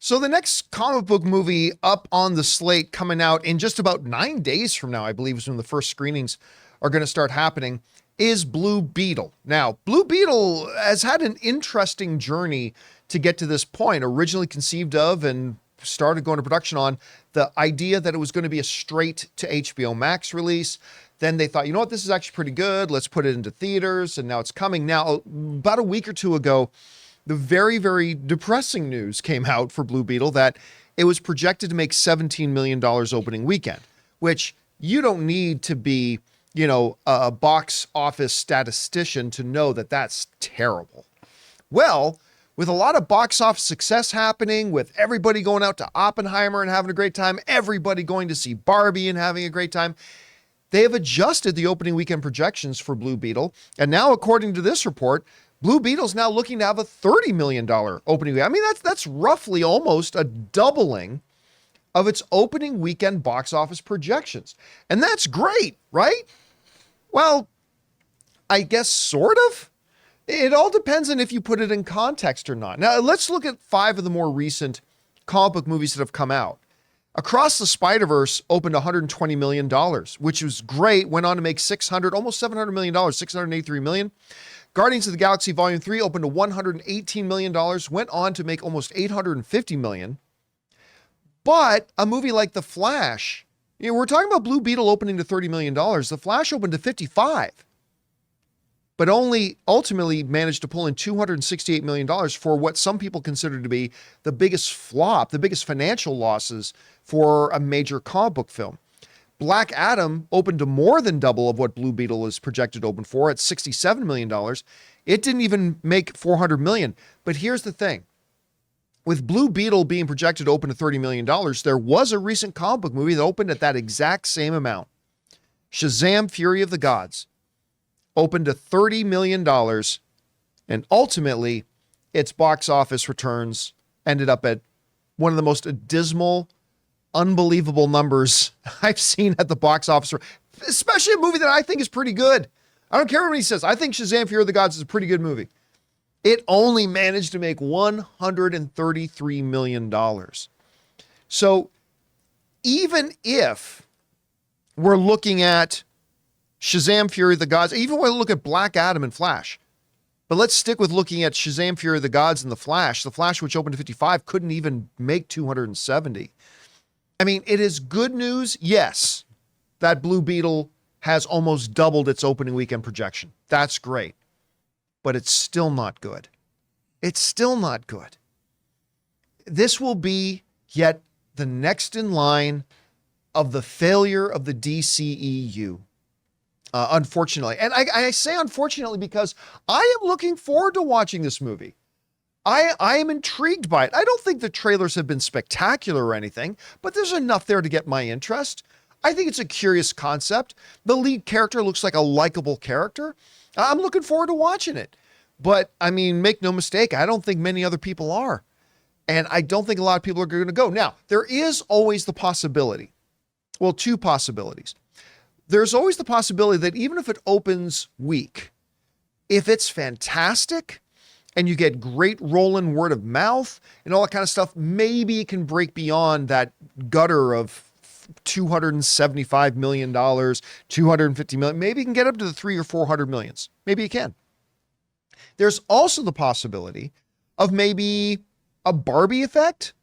So the next comic book movie up on the slate coming out in just about 9 days from now, I believe is when the first screenings are going to start happening, is Blue Beetle. Now, Blue Beetle has had an interesting journey to get to this point, originally conceived of and started going to production on the idea that it was going to be a straight to HBO Max release. Then they thought, you know what, this is actually pretty good. Let's put it into theaters. And now it's coming. Now, about a week or two ago, the very, very depressing news came out for Blue Beetle that it was projected to make $17 million opening weekend, which you don't need to be, a box office statistician to know that that's terrible. Well, with a lot of box office success happening, with everybody going out to Oppenheimer and having a great time, everybody going to see Barbie and having a great time, they have adjusted the opening weekend projections for Blue Beetle. And now, according to this report, Blue Beetle's now looking to have a $30 million opening weekend. I mean, that's roughly almost a doubling of its opening weekend box office projections. And that's great, right? Well, I guess sort of. It all depends on if you put it in context or not. Now, let's look at 5 of the more recent comic book movies that have come out. Across the Spider-Verse opened $120 million, which was great. Went on to make almost $700 million, $683 million. Guardians of the Galaxy Volume 3 opened to $118 million, went on to make almost $850 million. But a movie like The Flash, we're talking about Blue Beetle opening to $30 million. The Flash opened to 55, but only ultimately managed to pull in $268 million for what some people consider to be the biggest flop, the biggest financial losses for a major comic book film. Black Adam opened to more than double of what Blue Beetle is projected to open for at $67 million. It didn't even make $400 million. But here's the thing. With Blue Beetle being projected to open to $30 million, there was a recent comic book movie that opened at that exact same amount. Shazam! Fury of the Gods opened to $30 million, and ultimately its box office returns ended up at one of the most dismal, unbelievable numbers I've seen at the box office, especially a movie that I think is pretty good. I don't care what he says. I think Shazam! Fury of the Gods is a pretty good movie. It only managed to make $133 million. So even if we're looking at Shazam! Fury of the Gods, even when we look at Black Adam and Flash, but let's stick with looking at Shazam! Fury of the Gods and The Flash, which opened to 55, couldn't even make 270. I mean, it is good news, yes, that Blue Beetle has almost doubled its opening weekend projection. That's great. But it's still not good. It's still not good. This will be yet the next in line of the failure of the DCEU, unfortunately. And I say unfortunately because I am looking forward to watching this movie. I am intrigued by it. I don't think the trailers have been spectacular or anything, but there's enough there to get my interest. I think it's a curious concept. The lead character looks like a likable character. I'm looking forward to watching it. But, I mean, make no mistake, I don't think many other people are. And I don't think a lot of people are going to go. Now, there is always the possibility. Well, 2 possibilities. There's always the possibility that even if it opens weak, if it's fantastic, and you get great rolling word of mouth and all that kind of stuff, maybe it can break beyond that gutter of $275 million, $250 million. Maybe you can get up to the 300 or 400 millions. Maybe you can. There's also the possibility of maybe a Barbie effect.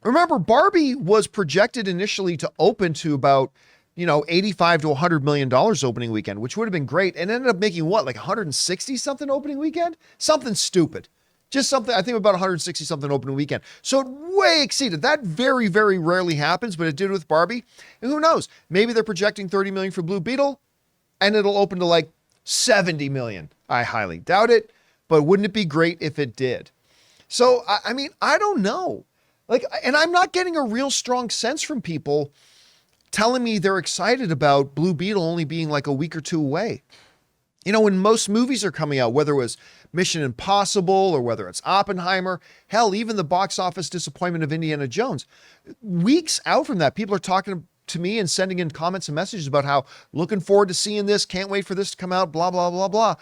Remember, Barbie was projected initially to open to about, $85 to $100 million opening weekend, which would have been great. And ended up making what, like 160 something opening weekend? Something stupid. Just something, I think about 160 something opening weekend. So it way exceeded. That very, very rarely happens, but it did with Barbie. And who knows? Maybe they're projecting 30 million for Blue Beetle and it'll open to like 70 million. I highly doubt it, but wouldn't it be great if it did? So, I mean, I don't know. And I'm not getting a real strong sense from people telling me they're excited about Blue Beetle only being like a week or 2 away. When most movies are coming out, whether it was Mission Impossible or whether it's Oppenheimer, hell, even the box office disappointment of Indiana Jones, weeks out from that, people are talking to me and sending in comments and messages about how looking forward to seeing this, can't wait for this to come out, blah, blah, blah, blah.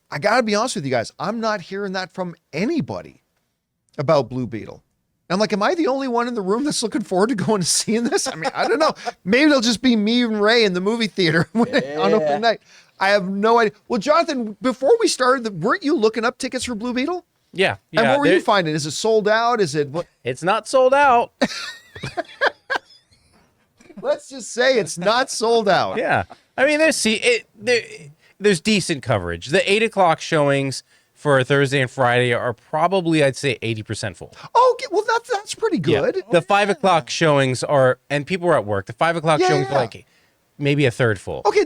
I got to be honest with you guys. I'm not hearing that from anybody about Blue Beetle. I'm like, am I the only one in the room that's looking forward to going to seeing this? I mean, I don't know. Maybe it'll just be me and Ray in the movie theater on opening night. I have no idea. Well, Jonathan, before we started, weren't you looking up tickets for Blue Beetle? Yeah. And what were you finding? Is it sold out? Is it what? It's not sold out. Let's just say it's not sold out. Yeah. I mean, there's decent coverage. The 8 o'clock showings for Thursday and Friday are probably, I'd say, 80% full. Okay, well, that's pretty good. Yeah. The 5 o'clock showings are, and people are at work, the 5 o'clock showings are like maybe a third full. Okay,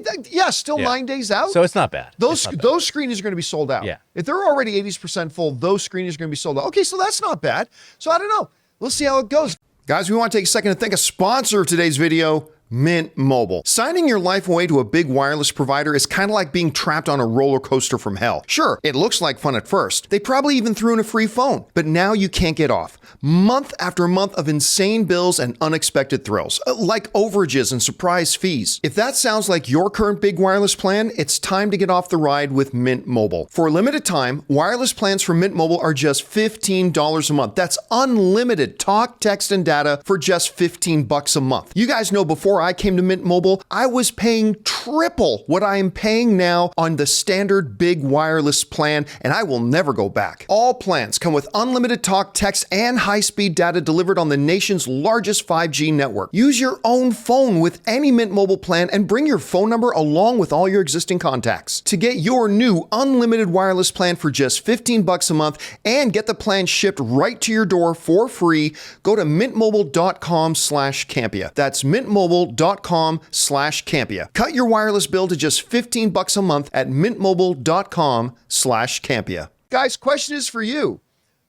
still 9 days out. So it's not bad. Those screenings are going to be sold out. Yeah. If they're already 80% full, those screenings are going to be sold out. Okay, so that's not bad. So I don't know. We'll see how it goes. Guys, we want to take a second to thank a sponsor of today's video, Mint Mobile. Signing your life away to a big wireless provider is kind of like being trapped on a roller coaster from hell. Sure, it looks like fun at first. They probably even threw in a free phone, but now you can't get off. Month after month of insane bills and unexpected thrills, like overages and surprise fees. If that sounds like your current big wireless plan, it's time to get off the ride with Mint Mobile. For a limited time, wireless plans from Mint Mobile are just $15 a month. That's unlimited talk, text, and data for just $15 a month. You guys know before I came to Mint Mobile, I was paying triple what I am paying now on the standard big wireless plan, and I will never go back. All plans come with unlimited talk, text, and high-speed data delivered on the nation's largest 5G network. Use your own phone with any Mint Mobile plan and bring your phone number along with all your existing contacts. To get your new unlimited wireless plan for just $15 a month and get the plan shipped right to your door for free, go to mintmobile.com/Campea. That's mintmobile.com/Campea. Cut your wireless bill to just $15 a month at mintmobile.com/Campea. Guys, question is for you.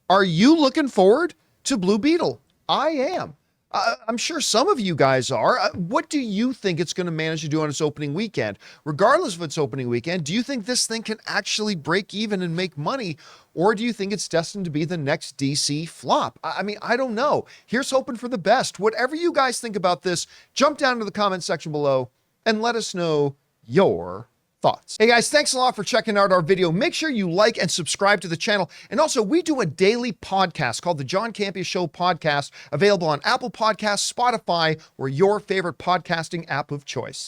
Are you looking forward to Blue Beetle? I am. I'm sure some of you guys are. What do you think it's going to manage to do on its opening weekend? Regardless of its opening weekend, do you think this thing can actually break even and make money? Or do you think it's destined to be the next DC flop? I mean, I don't know. Here's hoping for the best. Whatever you guys think about this, jump down to the comment section below and let us know your thoughts. Hey guys, thanks a lot for checking out our video. Make sure you like and subscribe to the channel. And also, we do a daily podcast called the John Campea Show podcast, available on Apple Podcasts, Spotify, or your favorite podcasting app of choice.